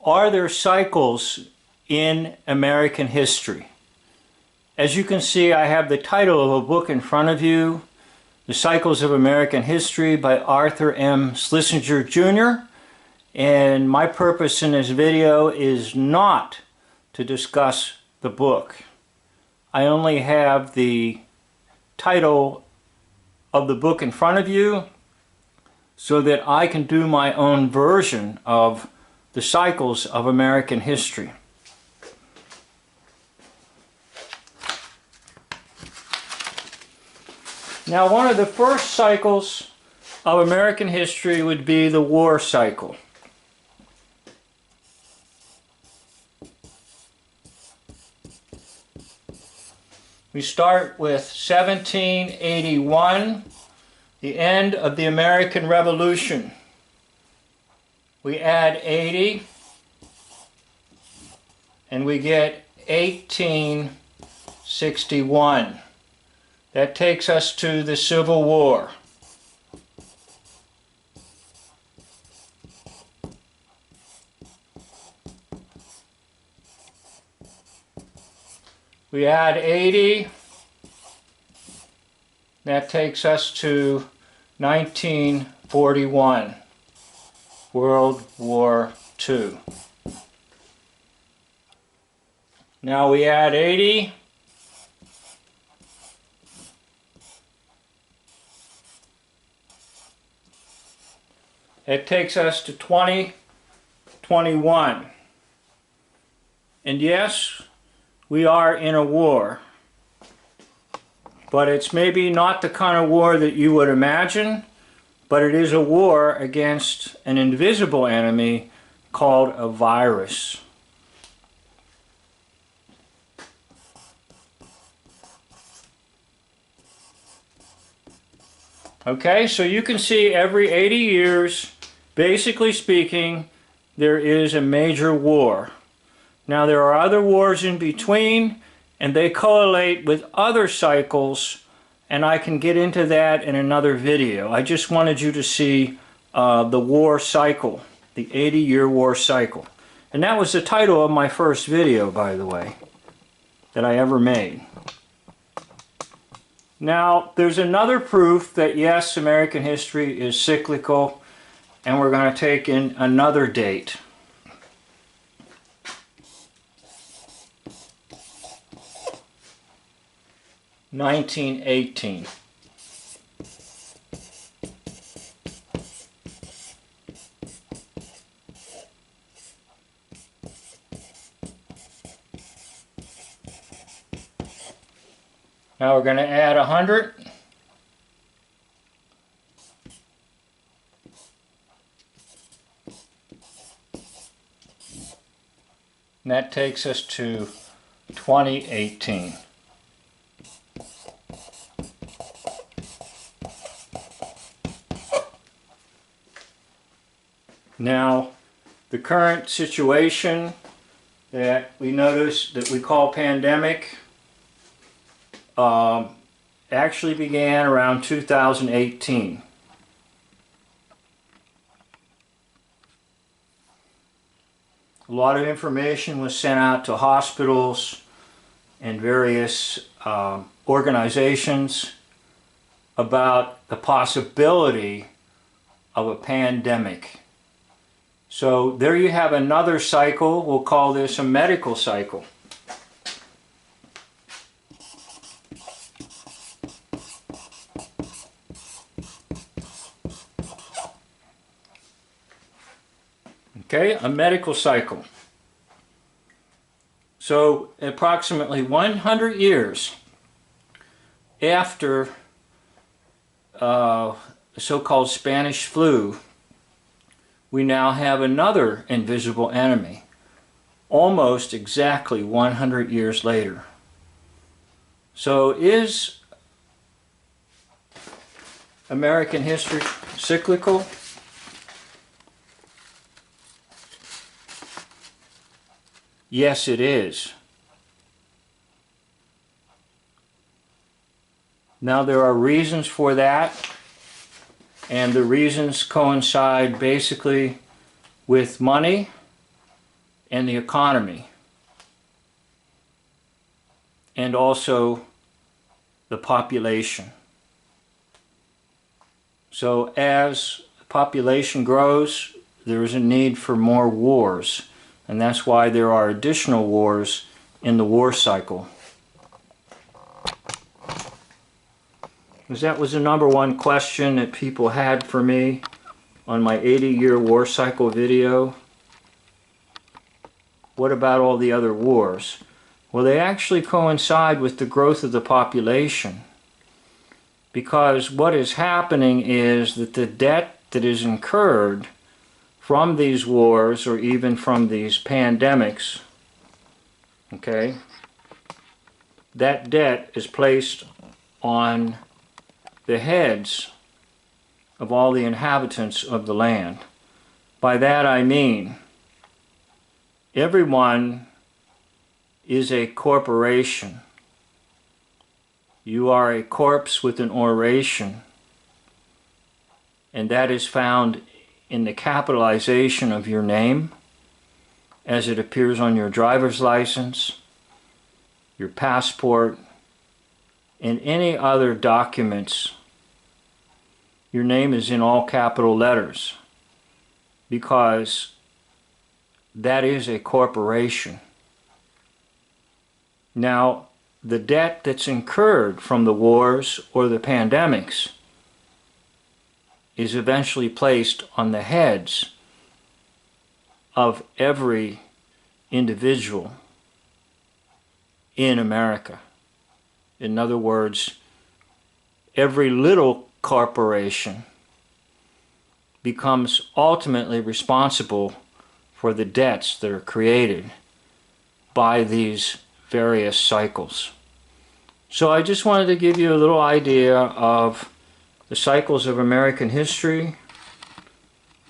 Are there cycles in American history? As you can see, I have the title of a book in front of you, The Cycles of American History by Arthur M. Schlesinger, Jr. And my purpose in this video is not to discuss the book. I only have the title of the book in front of you so that I can do my own version of the cycles of American history. Now, one of the first cycles of American history would be the war cycle. We start with 1781, the end of the American Revolution. We add 80, and we get 1861. That takes us to the Civil War. We add 80. That takes us to 1941. World War II. Now we add 80. It takes us to 2021. And yes, we are in a war. But it's maybe not the kind of war that you would imagine. But it is a war against an invisible enemy called a virus. Okay, so you can see every 80 years, basically speaking, there is a major war. Now there are other wars in between, and they correlate with other cycles, and I can get into that in another video. I just wanted you to see the war cycle, the 80-year war cycle. And that was the title of my first video, by the way, that I ever made. Now, there's another proof that yes, American history is cyclical, and we're going to take in another date. (1918). Now we're going to add 100. And that takes us to 2018. Now, the current situation that we notice that we call pandemic actually began around 2018. A lot of information was sent out to hospitals and various organizations about the possibility of a pandemic. So there you have another cycle. We'll call this a medical cycle. Okay, a medical cycle. So approximately 100 years after the so-called Spanish flu, we now have another invisible enemy, almost exactly 100 years later. So is American history cyclical? Yes, it is. Now there are reasons for that, and the reasons coincide basically with money and the economy, and also the population. So as the population grows, there is a need for more wars, and that's why there are additional wars in the war cycle. Because that was the #1 question that people had for me on my 80-year war cycle video. What about all the other wars? Well, they actually coincide with the growth of the population, because what is happening is that the debt that is incurred from these wars, or even from these pandemics, okay, that debt is placed on the heads of all the inhabitants of the land. By that I mean, everyone is a corporation. You are a corpse with an oration, and that is found in the capitalization of your name as it appears on your driver's license, your passport, and any other documents. Your name is in all capital letters, because that is a corporation. Now, the debt that's incurred from the wars or the pandemics is eventually placed on the heads of every individual in America. In other words, every little corporation becomes ultimately responsible for the debts that are created by these various cycles. So I just wanted to give you a little idea of the cycles of American history,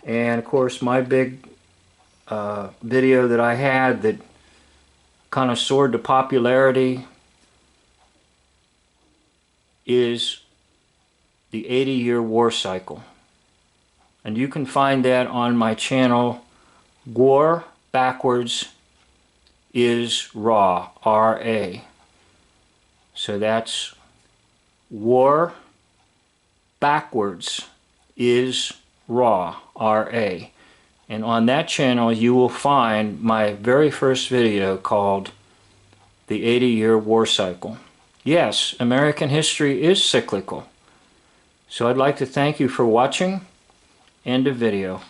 and of course my big video that I had that kind of soared to popularity is the 80-year war cycle, and you can find that on my channel, War Backwards is Raw, R-A. So that's War Backwards is Raw, R-A. And on that channel you will find my very first video called The 80-Year War Cycle. Yes, American history is cyclical. So I'd like to thank you for watching. End of video.